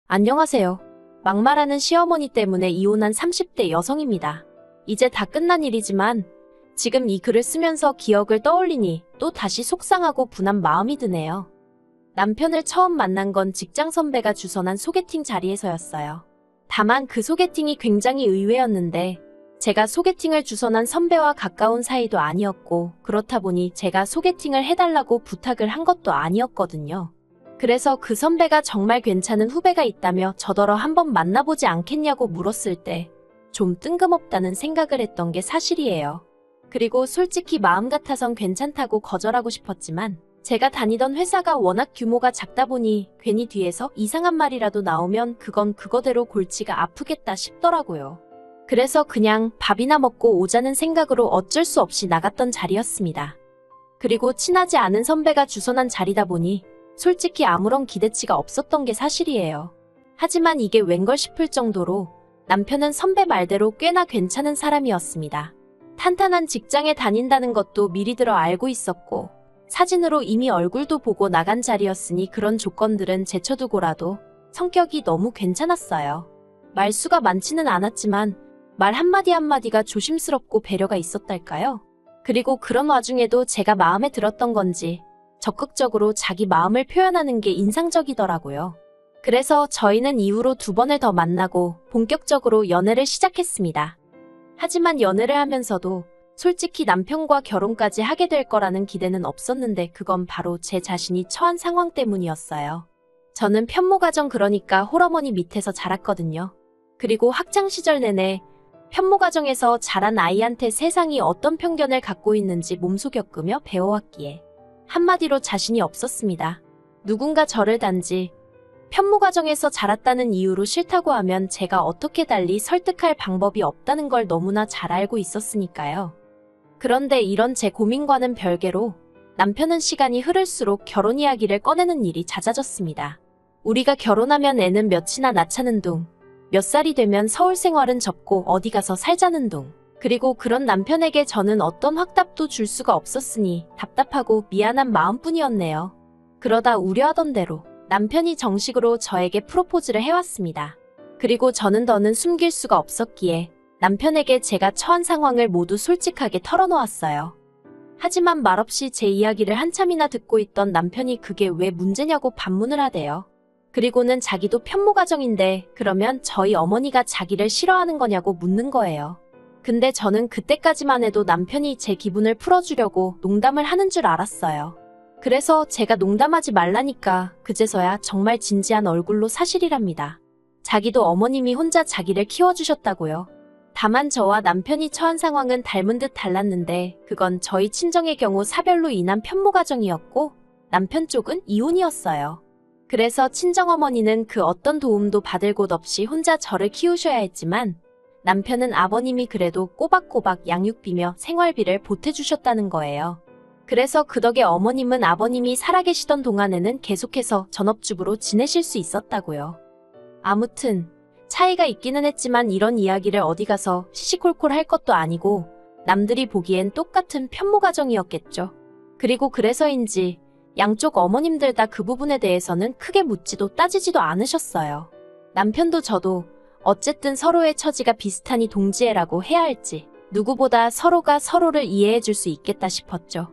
안녕하세요. 막말하는 시어머니 때문에 이혼한 30대 여성입니다. 이제 다 끝난 일이지만 지금 이 글을 쓰면서 기억을 떠올리니 또 다시 속상하고 분한 마음이 드네요. 남편을 처음 만난 건 직장 선배가 주선한 소개팅 자리에서였어요. 다만 그 소개팅이 굉장히 의외였는데 제가 소개팅을 주선한 선배와 가까운 사이도 아니었고 그렇다 보니 제가 소개팅을 해달라고 부탁을 한 것도 아니었거든요. 그래서 그 선배가 정말 괜찮은 후배가 있다며 저더러 한번 만나보지 않겠냐고 물었을 때 좀 뜬금없다는 생각을 했던 게 사실이에요. 그리고 솔직히 마음 같아선 괜찮다고 거절하고 싶었지만 제가 다니던 회사가 워낙 규모가 작다 보니 괜히 뒤에서 이상한 말이라도 나오면 그건 그거대로 골치가 아프겠다 싶더라고요. 그래서 그냥 밥이나 먹고 오자는 생각으로 어쩔 수 없이 나갔던 자리였습니다. 그리고 친하지 않은 선배가 주선한 자리다 보니 솔직히 아무런 기대치가 없었던 게 사실이에요. 하지만 이게 웬걸 싶을 정도로 남편은 선배 말대로 꽤나 괜찮은 사람이었습니다. 탄탄한 직장에 다닌다는 것도 미리 들어 알고 있었고 사진으로 이미 얼굴도 보고 나간 자리였으니 그런 조건들은 제쳐두고라도 성격이 너무 괜찮았어요. 말수가 많지는 않았지만 말 한마디 한마디가 조심스럽고 배려가 있었달까요? 그리고 그런 와중에도 제가 마음에 들었던 건지 적극적으로 자기 마음을 표현하는 게 인상적이더라고요. 그래서 저희는 이후로 2번을 더 만나고 본격적으로 연애를 시작했습니다. 하지만 연애를 하면서도 솔직히 남편과 결혼까지 하게 될 거라는 기대는 없었는데 그건 바로 제 자신이 처한 상황 때문이었어요. 저는 편모가정 그러니까 홀어머니 밑에서 자랐거든요. 그리고 학창시절 내내 편모가정에서 자란 아이한테 세상이 어떤 편견을 갖고 있는지 몸속겪으며 배워왔기에 한마디로 자신이 없었습니다. 누군가 저를 단지 편모가정에서 자랐다는 이유로 싫다고 하면 제가 어떻게 달리 설득할 방법이 없다는 걸 너무나 잘 알고 있었으니까요. 그런데 이런 제 고민과는 별개로 남편은 시간이 흐를수록 결혼 이야기를 꺼내는 일이 잦아졌습니다. 우리가 결혼하면 애는 몇이나 낳자는 둥, 몇 살이 되면 서울 생활은 접고 어디 가서 살자는 둥. 그리고 그런 남편에게 저는 어떤 확답도 줄 수가 없었으니 답답하고 미안한 마음뿐이었네요. 그러다 우려하던 대로 남편이 정식으로 저에게 프로포즈를 해왔습니다. 그리고 저는 더는 숨길 수가 없었기에 남편에게 제가 처한 상황을 모두 솔직하게 털어놓았어요. 하지만 말없이 제 이야기를 한참이나 듣고 있던 남편이 그게 왜 문제냐고 반문을 하대요. 그리고는 자기도 편모가정인데 그러면 저희 어머니가 자기를 싫어하는 거냐고 묻는 거예요. 근데 저는 그때까지만 해도 남편이 제 기분을 풀어주려고 농담을 하는 줄 알았어요. 그래서 제가 농담하지 말라니까 그제서야 정말 진지한 얼굴로 사실이랍니다. 자기도 어머님이 혼자 자기를 키워주셨다고요. 다만 저와 남편이 처한 상황은 닮은 듯 달랐는데 그건 저희 친정의 경우 사별로 인한 편모가정이었고 남편 쪽은 이혼이었어요. 그래서 친정어머니는 그 어떤 도움도 받을 곳 없이 혼자 저를 키우셔야 했지만 남편은 아버님이 그래도 꼬박꼬박 양육비며 생활비를 보태주셨다는 거예요. 그래서 그 덕에 어머님은 아버님이 살아계시던 동안에는 계속해서 전업주부로 지내실 수 있었다고요. 아무튼 차이가 있기는 했지만 이런 이야기를 어디 가서 시시콜콜 할 것도 아니고 남들이 보기엔 똑같은 편모가정이었겠죠. 그리고 그래서인지 양쪽 어머님들 다 그 부분에 대해서는 크게 묻지도 따지지도 않으셨어요. 남편도 저도 어쨌든 서로의 처지가 비슷하니 동지애라고 해야 할지 누구보다 서로가 서로를 이해해 줄 수 있겠다 싶었죠.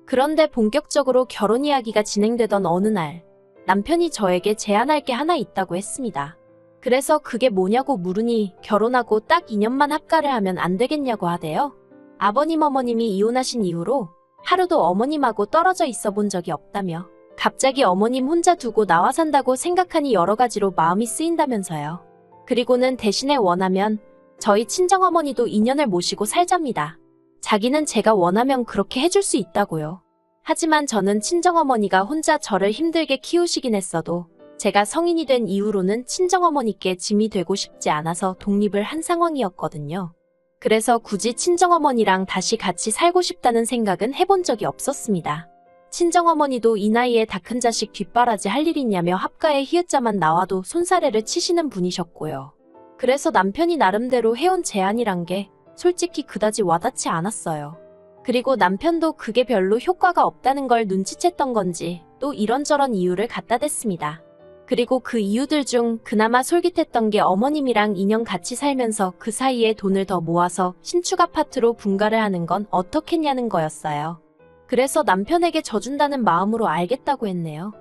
그런데 본격적으로 결혼 이야기가 진행되던 어느 날 남편이 저에게 제안할 게 하나 있다고 했습니다. 그래서 그게 뭐냐고 물으니 결혼하고 딱 2년만 합가를 하면 안 되겠냐고 하대요. 아버님 어머님이 이혼하신 이후로 하루도 어머님하고 떨어져 있어 본 적이 없다며 갑자기 어머님 혼자 두고 나와 산다고 생각하니 여러 가지로 마음이 쓰인다면서요. 그리고는 대신에 원하면 저희 친정어머니도 인연을 모시고 살잡니다. 자기는 제가 원하면 그렇게 해줄 수 있다고요. 하지만 저는 친정어머니가 혼자 저를 힘들게 키우시긴 했어도 제가 성인이 된 이후로는 친정어머니께 짐이 되고 싶지 않아서 독립을 한 상황이었거든요. 그래서 굳이 친정어머니랑 다시 같이 살고 싶다는 생각은 해본 적이 없었습니다. 친정어머니도 이 나이에 다 큰 자식 뒷바라지 할 일 있냐며 합가에 히읗자만 나와도 손사래를 치시는 분이셨고요. 그래서 남편이 나름대로 해온 제안이란 게 솔직히 그다지 와닿지 않았어요. 그리고 남편도 그게 별로 효과가 없다는 걸 눈치챘던 건지 또 이런저런 이유를 갖다 댔습니다. 그리고 그 이유들 중 그나마 솔깃했던 게 어머님이랑 2년 같이 살면서 그 사이에 돈을 더 모아서 신축 아파트로 분가를 하는 건 어떻겠냐는 거였어요. 그래서 남편에게 져준다는 마음으로 알겠다고 했네요.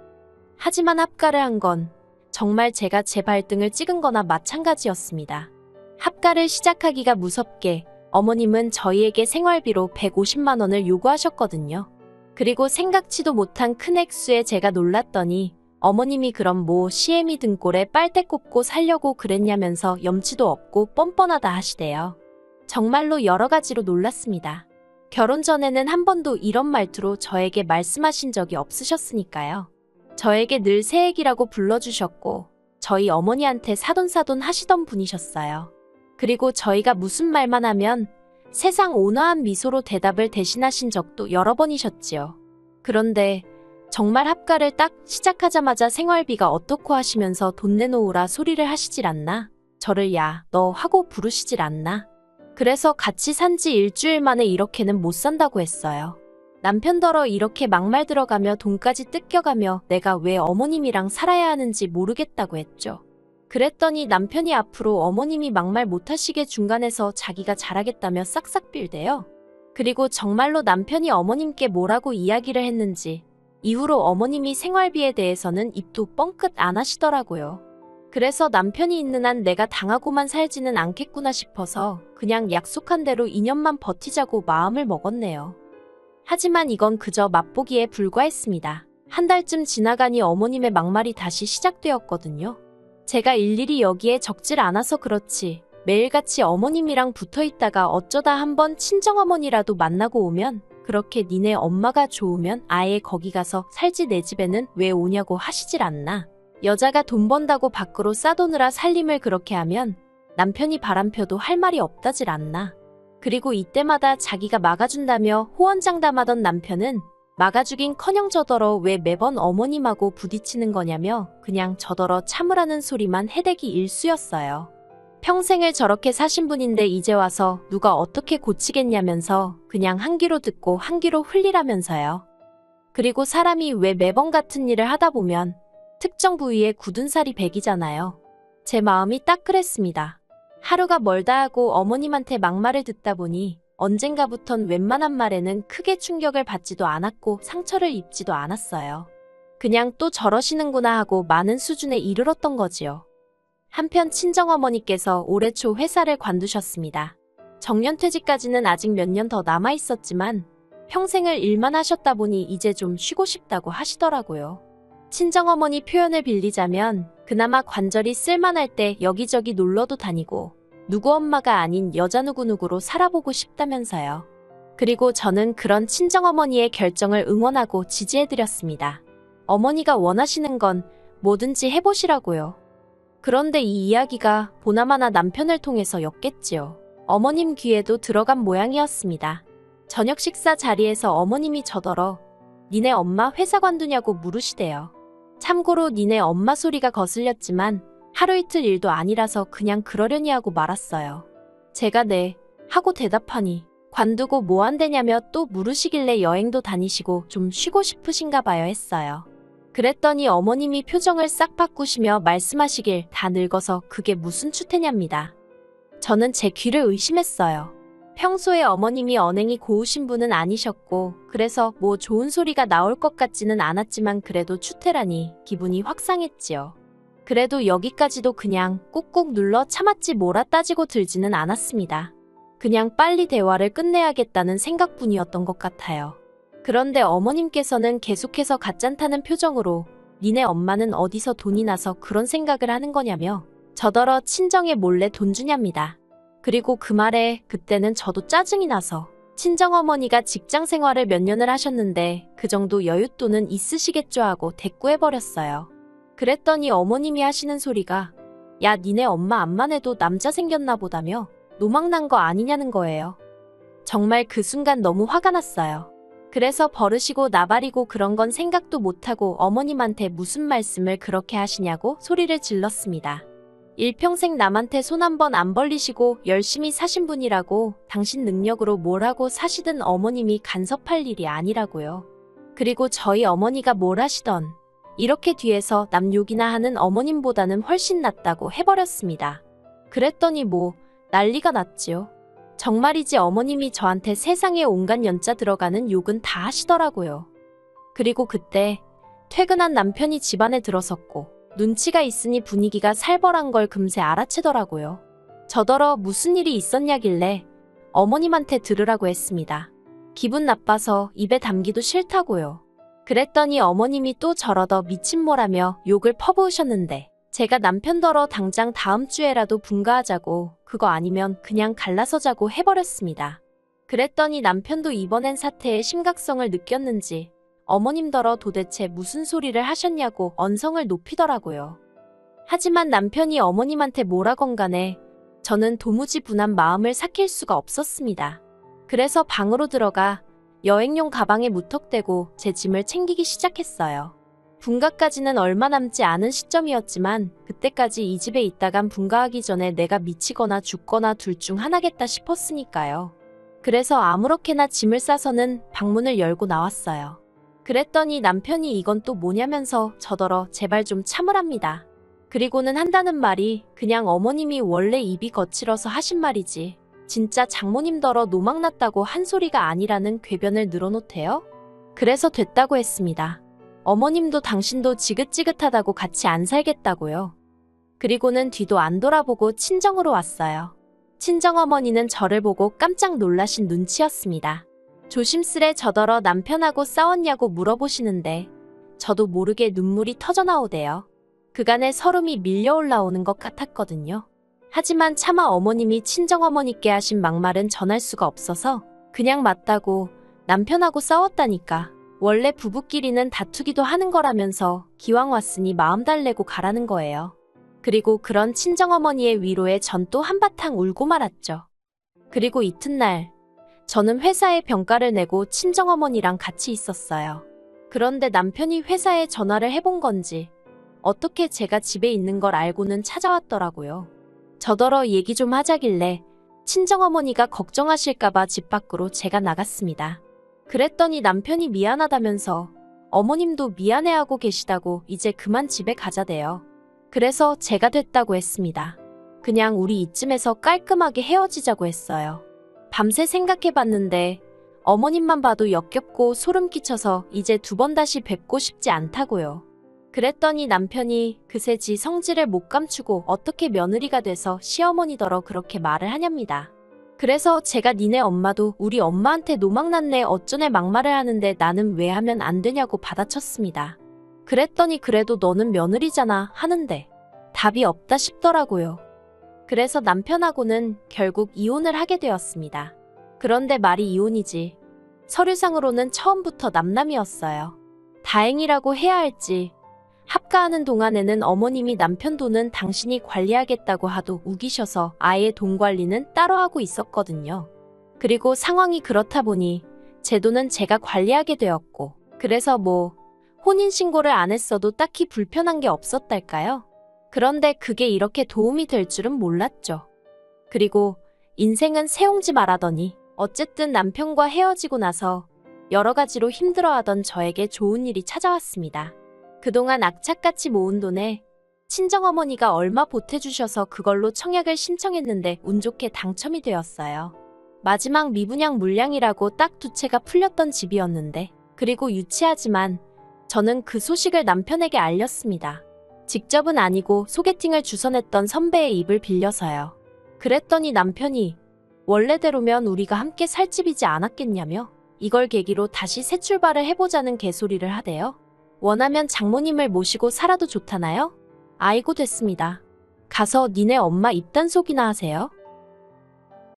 하지만 합가를 한 건 정말 제가 제 발등을 찍은 거나 마찬가지였습니다. 합가를 시작하기가 무섭게 어머님은 저희에게 생활비로 150만 원을 요구하셨거든요. 그리고 생각지도 못한 큰 액수에 제가 놀랐더니 어머님이 그럼 뭐 시애미 등골에 빨대 꽂고 살려고 그랬냐면서 염치도 없고 뻔뻔하다 하시대요. 정말로 여러 가지로 놀랐습니다. 결혼 전에는 한 번도 이런 말투로 저에게 말씀하신 적이 없으셨으니까요. 저에게 늘 새애기라고 불러주셨고 저희 어머니한테 사돈사돈 하시던 분이셨어요. 그리고 저희가 무슨 말만 하면 세상 온화한 미소로 대답을 대신하신 적도 여러 번이셨지요. 그런데 정말 합가를 딱 시작하자마자 생활비가 어떻고 하시면서 돈 내놓으라 소리를 하시질 않나? 저를 야, 너 하고 부르시질 않나? 그래서 같이 산지 일주일 만에 이렇게는 못 산다고 했어요. 남편더러 이렇게 막말 들어가며 돈까지 뜯겨가며 내가 왜 어머님이랑 살아야 하는지 모르겠다고 했죠. 그랬더니 남편이 앞으로 어머님이 막말 못하시게 중간에서 자기가 잘하겠다며 싹싹 빌대요. 그리고 정말로 남편이 어머님께 뭐라고 이야기를 했는지 이후로 어머님이 생활비에 대해서는 입도 뻥끗 안 하시더라고요. 그래서 남편이 있는 한 내가 당하고만 살지는 않겠구나 싶어서 그냥 약속한 대로 2년만 버티자고 마음을 먹었네요. 하지만 이건 그저 맛보기에 불과했습니다. 한 달쯤 지나가니 어머님의 막말이 다시 시작되었거든요. 제가 일일이 여기에 적질 않아서 그렇지 매일같이 어머님이랑 붙어있다가 어쩌다 한번 친정어머니라도 만나고 오면 그렇게 니네 엄마가 좋으면 아예 거기 가서 살지 내 집에는 왜 오냐고 하시질 않나. 여자가 돈 번다고 밖으로 싸도느라 살림을 그렇게 하면 남편이 바람펴도 할 말이 없다질 않나. 그리고 이때마다 자기가 막아준다며 호언장담하던 남편은 막아주긴커녕 저더러 왜 매번 어머님하고 부딪히는 거냐며 그냥 저더러 참으라는 소리만 해대기 일쑤였어요. 평생을 저렇게 사신 분인데 이제 와서 누가 어떻게 고치겠냐면서 그냥 한 귀로 듣고 한 귀로 흘리라면서요. 그리고 사람이 왜 매번 같은 일을 하다 보면 특정 부위에 굳은 살이 배기잖아요. 제 마음이 딱 그랬습니다. 하루가 멀다 하고 어머님한테 막말을 듣다 보니 언젠가부턴 웬만한 말에는 크게 충격을 받지도 않았고 상처를 입지도 않았어요. 그냥 또 저러시는구나 하고 많은 수준에 이르렀던 거지요. 한편 친정어머니께서 올해 초 회사를 관두셨습니다. 정년퇴직까지는 아직 몇 년 더 남아있었지만 평생을 일만 하셨다 보니 이제 좀 쉬고 싶다고 하시더라고요. 친정어머니 표현을 빌리자면 그나마 관절이 쓸만할 때 여기저기 놀러도 다니고 누구 엄마가 아닌 여자 누구누구로 살아보고 싶다면서요. 그리고 저는 그런 친정어머니의 결정을 응원하고 지지해드렸습니다. 어머니가 원하시는 건 뭐든지 해보시라고요. 그런데 이 이야기가 보나마나 남편을 통해서였겠지요. 어머님 귀에도 들어간 모양이었습니다. 저녁 식사 자리에서 어머님이 저더러 니네 엄마 회사 관두냐고 물으시대요. 참고로 니네 엄마 소리가 거슬렸지만 하루 이틀 일도 아니라서 그냥 그러려니 하고 말았어요. 제가 네 하고 대답하니 관두고 뭐 한대냐며 또 물으시길래 여행도 다니시고 좀 쉬고 싶으신가 봐요 했어요. 그랬더니 어머님이 표정을 싹 바꾸시며 말씀하시길 다 늙어서 그게 무슨 추태냐입니다. 저는 제 귀를 의심했어요. 평소에 어머님이 언행이 고우신 분은 아니셨고 그래서 뭐 좋은 소리가 나올 것 같지는 않았지만 그래도 추태라니 기분이 확 상했지요. 그래도 여기까지도 그냥 꾹꾹 눌러 참았지 뭐라 따지고 들지는 않았습니다. 그냥 빨리 대화를 끝내야겠다는 생각뿐이었던 것 같아요. 그런데 어머님께서는 계속해서 가짠타는 표정으로 니네 엄마는 어디서 돈이 나서 그런 생각을 하는 거냐며 저더러 친정에 몰래 돈 주냐입니다. 그리고 그 말에 그때는 저도 짜증이 나서 친정어머니가 직장 생활을 몇 년을 하셨는데 그 정도 여윳돈은 있으시겠죠 하고 대꾸해버렸어요. 그랬더니 어머님이 하시는 소리가 야 니네 엄마 암만 해도 남자 생겼나 보다며 노망난 거 아니냐는 거예요. 정말 그 순간 너무 화가 났어요. 그래서 버릇이고 나발이고 그런 건 생각도 못하고 어머님한테 무슨 말씀을 그렇게 하시냐고 소리를 질렀습니다. 일평생 남한테 손 한 번 안 벌리시고 열심히 사신 분이라고 당신 능력으로 뭘 하고 사시든 어머님이 간섭할 일이 아니라고요. 그리고 저희 어머니가 뭘 하시던 이렇게 뒤에서 남 욕이나 하는 어머님보다는 훨씬 낫다고 해버렸습니다. 그랬더니 뭐 난리가 났지요. 정말이지 어머님이 저한테 세상에 온갖 연자 들어가는 욕은 다 하시더라고요. 그리고 그때 퇴근한 남편이 집안에 들어섰고 눈치가 있으니 분위기가 살벌한 걸 금세 알아채더라고요. 저더러 무슨 일이 있었냐길래 어머님한테 들으라고 했습니다. 기분 나빠서 입에 담기도 싫다고요. 그랬더니 어머님이 또 저러더 미친모라며 욕을 퍼부으셨는데 제가 남편더러 당장 다음 주에라도 분가하자고 그거 아니면 그냥 갈라서자고 해버렸습니다. 그랬더니 남편도 이번엔 사태의 심각성을 느꼈는지 어머님더러 도대체 무슨 소리를 하셨냐고 언성을 높이더라고요. 하지만 남편이 어머님한테 뭐라건 간에 저는 도무지 분한 마음을 삭힐 수가 없었습니다. 그래서 방으로 들어가 여행용 가방에 무턱대고 제 짐을 챙기기 시작했어요. 분가까지는 얼마 남지 않은 시점이었지만 그때까지 이 집에 있다간 분가하기 전에 내가 미치거나 죽거나 둘 중 하나겠다 싶었으니까요. 그래서 아무렇게나 짐을 싸서는 방문을 열고 나왔어요. 그랬더니 남편이 이건 또 뭐냐면서 저더러 제발 좀 참으랍니다. 그리고는 한다는 말이 그냥 어머님이 원래 입이 거칠어서 하신 말이지 진짜 장모님더러 노망났다고 한 소리가 아니라는 궤변을 늘어놓대요. 그래서 됐다고 했습니다. 어머님도 당신도 지긋지긋하다고 같이 안 살겠다고요. 그리고는 뒤도 안 돌아보고 친정으로 왔어요. 친정어머니는 저를 보고 깜짝 놀라신 눈치였습니다. 조심스레 저더러 남편하고 싸웠냐고 물어보시는데 저도 모르게 눈물이 터져나오대요. 그간의 서름이 밀려 올라오는 것 같았거든요. 하지만 차마 어머님이 친정어머니께 하신 막말은 전할 수가 없어서 그냥 맞다고 남편하고 싸웠다니까 원래 부부끼리는 다투기도 하는 거라면서 기왕 왔으니 마음 달래고 가라는 거예요. 그리고 그런 친정어머니의 위로에 전 또 한바탕 울고 말았죠. 그리고 이튿날 저는 회사에 병가를 내고 친정어머니랑 같이 있었어요. 그런데 남편이 회사에 전화를 해본 건지 어떻게 제가 집에 있는 걸 알고는 찾아왔더라고요. 저더러 얘기 좀 하자길래 친정어머니가 걱정하실까봐 집 밖으로 제가 나갔습니다. 그랬더니 남편이 미안하다면서 어머님도 미안해하고 계시다고 이제 그만 집에 가자대요. 그래서 제가 됐다고 했습니다. 그냥 우리 이쯤에서 깔끔하게 헤어지자고 했어요. 밤새 생각해봤는데 어머님만 봐도 역겹고 소름 끼쳐서 이제 두 번 다시 뵙고 싶지 않다고요. 그랬더니 남편이 그새 지 성질을 못 감추고 어떻게 며느리가 돼서 시어머니더러 그렇게 말을 하냐입니다. 그래서 제가 니네 엄마도 우리 엄마한테 노망났네 어쩌네 막말을 하는데 나는 왜 하면 안 되냐고 받아쳤습니다. 그랬더니 그래도 너는 며느리잖아 하는데 답이 없다 싶더라고요. 그래서 남편하고는 결국 이혼을 하게 되었습니다. 그런데 말이 이혼이지 서류상으로는 처음부터 남남이었어요. 다행이라고 해야 할지 합가하는 동안에는 어머님이 남편 돈은 당신이 관리하겠다고 하도 우기셔서 아예 돈 관리는 따로 하고 있었거든요. 그리고 상황이 그렇다 보니 제 돈은 제가 관리하게 되었고 그래서 뭐 혼인신고를 안 했어도 딱히 불편한 게 없었달까요? 그런데 그게 이렇게 도움이 될 줄은 몰랐죠. 그리고 인생은 새옹지 말하더니 어쨌든 남편과 헤어지고 나서 여러 가지로 힘들어하던 저에게 좋은 일이 찾아왔습니다. 그동안 악착같이 모은 돈에 친정어머니가 얼마 보태주셔서 그걸로 청약을 신청했는데 운 좋게 당첨이 되었어요. 마지막 미분양 물량이라고 딱 두 채가 풀렸던 집이었는데 그리고 유치하지만 저는 그 소식을 남편에게 알렸습니다. 직접은 아니고 소개팅을 주선했던 선배의 입을 빌려서요. 그랬더니 남편이 원래대로면 우리가 함께 살 집이지 않았겠냐며 이걸 계기로 다시 새 출발을 해보자는 개소리를 하대요. 원하면 장모님을 모시고 살아도 좋다나요? 아이고 됐습니다. 가서 니네 엄마 입단속이나 하세요.